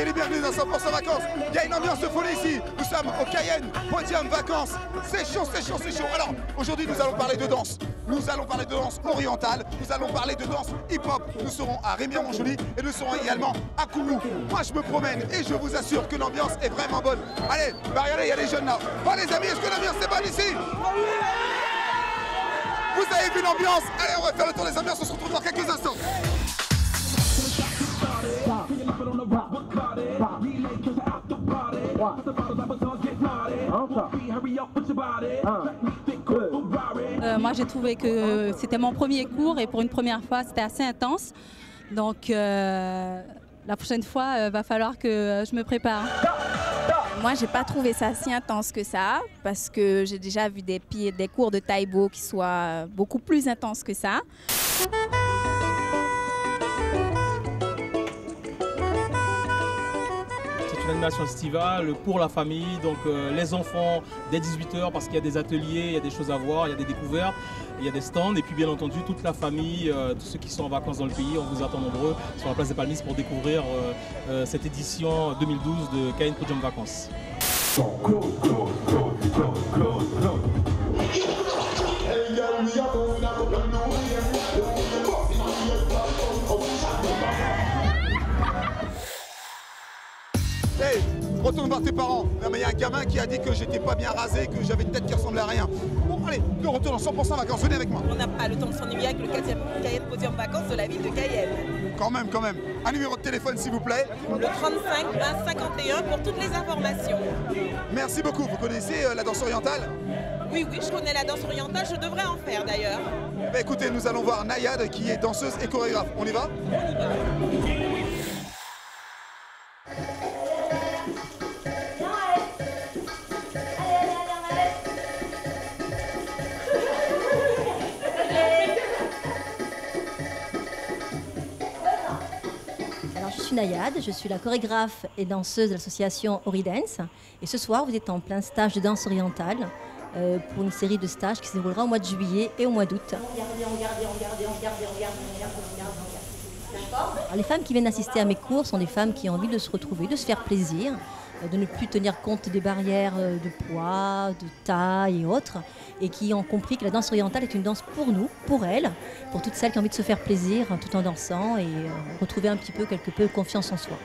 soyez les bienvenus dans 100% vacances. Il y a une ambiance de folie ici. Nous sommes au Cayenne Podium Vacances. C'est chaud, c'est chaud, c'est chaud. Alors, aujourd'hui, nous allons parler de danse. Nous allons parler de danse orientale. Nous allons parler de danse hip-hop. Nous serons à Rémy-Montjoly et nous serons également à Kourou. Moi, je me promène et je vous assure que l'ambiance est vraiment bonne. Allez, bah regardez, il y a les jeunes là. Oh les amis, est-ce que l'ambiance est bonne ici? Vous avez vu l'ambiance? Allez, on va faire le tour des ambiances. On se retrouve dans quelques instants. Moi j'ai trouvé que c'était mon premier cours et pour une première fois c'était assez intense. Donc la prochaine fois va falloir que je me prépare. Moi j'ai pas trouvé ça si intense que ça parce que j'ai déjà vu des cours de Taïbo qui soient beaucoup plus intenses que ça. Une animation estivale pour la famille, donc les enfants dès 18 h parce qu'il y a des ateliers, il y a des choses à voir, il y a des découvertes, il y a des stands et puis bien entendu toute la famille, tous ceux qui sont en vacances dans le pays, on vous attend nombreux sur la place des Palmistes pour découvrir cette édition 2012 de Cayenne Podium Vacances. Hey, retourne voir tes parents. Non mais il y a un gamin qui a dit que j'étais pas bien rasé, que j'avais une tête qui ressemblait à rien. Bon allez, de retour dans 100% vacances, venez avec moi. On n'a pas le temps de s'ennuyer avec le 4e Cayenne Podium Vacances de la ville de Cayenne. Quand même. Un numéro de téléphone s'il vous plaît. Le 35 20 51 pour toutes les informations. Merci beaucoup. Vous connaissez la danse orientale? Oui, je connais la danse orientale, je devrais en faire d'ailleurs. Bah, écoutez, nous allons voir Nayad qui est danseuse et chorégraphe. On y va? Je suis Nayad, je suis la chorégraphe et danseuse de l'association Oridance. Et ce soir, vous êtes en plein stage de danse orientale pour une série de stages qui se déroulera au mois de juillet et au mois d'août. Les femmes qui viennent assister à mes cours sont des femmes qui ont envie de se retrouver, de se faire plaisir, de ne plus tenir compte des barrières de poids, de taille et autres, et qui ont compris que la danse orientale est une danse pour nous, pour elles, pour toutes celles qui ont envie de se faire plaisir tout en dansant et retrouver un petit peu, quelque peu, confiance en soi.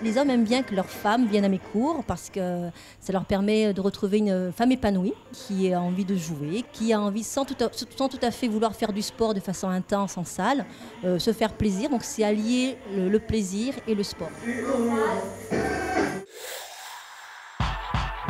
Les hommes aiment bien que leurs femmes viennent à mes cours parce que ça leur permet de retrouver une femme épanouie qui a envie de jouer, qui a envie sans tout à fait vouloir faire du sport de façon intense en salle, se faire plaisir. Donc c'est allier le plaisir et le sport.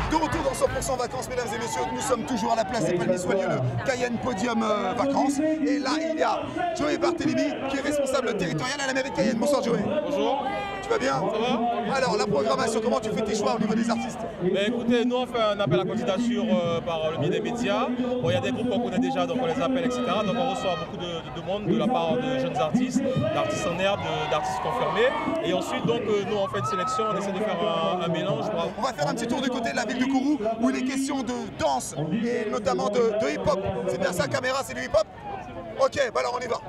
De retour dans 100% vacances, mesdames et messieurs, nous sommes toujours à la place des Palmistes où a lieu le Cayenne Podium Vacances. Et là, il y a Joey Barthélémy qui est responsable territorial à la mairie de Cayenne. Bonsoir Joey. Bonjour. Tu vas bien? Ça va? Alors, la programmation, comment tu fais tes choix au niveau des artistes? Écoutez, nous on fait un appel à candidature par le biais des médias. Bon, il y a des groupes qu'on connaît déjà, donc on les appelle, etc. Donc on reçoit beaucoup de demandes de la part de jeunes artistes, d'artistes en herbe, d'artistes confirmés. Et ensuite, donc, nous on fait une sélection, on essaie de faire un mélange. On va faire un petit tour du côté de la ville de Kourou où il est question de danse et notamment de hip-hop. C'est bien ça, caméra, c'est du hip-hop? Ok, bah alors on y va.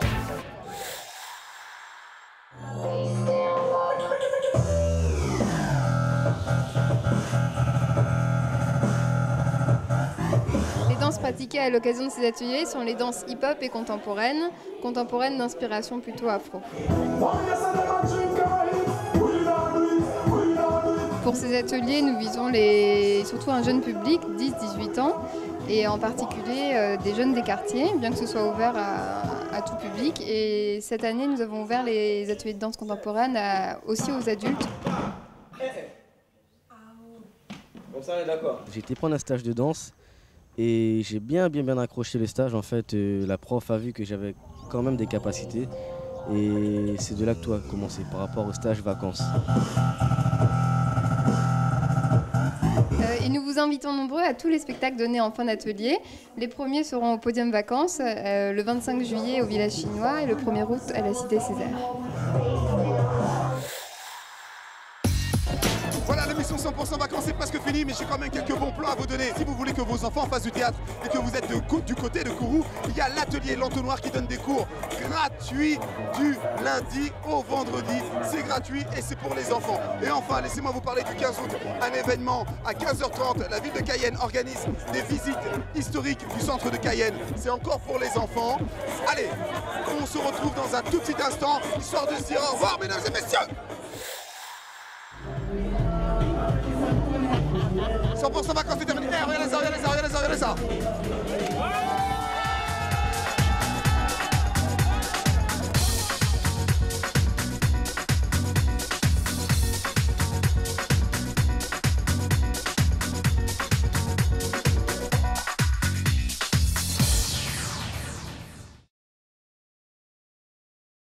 Les danses pratiquées à l'occasion de ces ateliers sont les danses hip-hop et contemporaines d'inspiration plutôt afro. Pour ces ateliers, nous visons surtout un jeune public, 10-18 ans, et en particulier des jeunes des quartiers, bien que ce soit ouvert à tout public. Et cette année, nous avons ouvert les ateliers de danse contemporaine aussi aux adultes. Comme ça, on est d'accord. J'ai été prendre un stage de danse et j'ai bien accroché le stage. En fait, la prof a vu que j'avais quand même des capacités et c'est de là que tout a commencé par rapport au stage vacances. Et nous vous invitons nombreux à tous les spectacles donnés en fin d'atelier. Les premiers seront au Podium Vacances, le 25 juillet au Village Chinois et le 1er août à la Cité Césaire. Voilà, l'émission de 100% vacances, c'est presque fini, mais j'ai quand même quelques bons plans à vous donner. Si vous voulez que vos enfants fassent du théâtre et que vous êtes du côté de Kourou, il y a l'atelier L'Entonnoir qui donne des cours gratuits du lundi au vendredi. C'est gratuit et c'est pour les enfants. Et enfin, laissez-moi vous parler du 15 août, un événement à 15h30. La ville de Cayenne organise des visites historiques du centre de Cayenne. C'est encore pour les enfants. Allez, on se retrouve dans un tout petit instant, histoire de se dire au revoir, mesdames et messieurs. 100% vacances, c'est terminé. Regardez ça, regardez ça, regardez ça, regardez ça.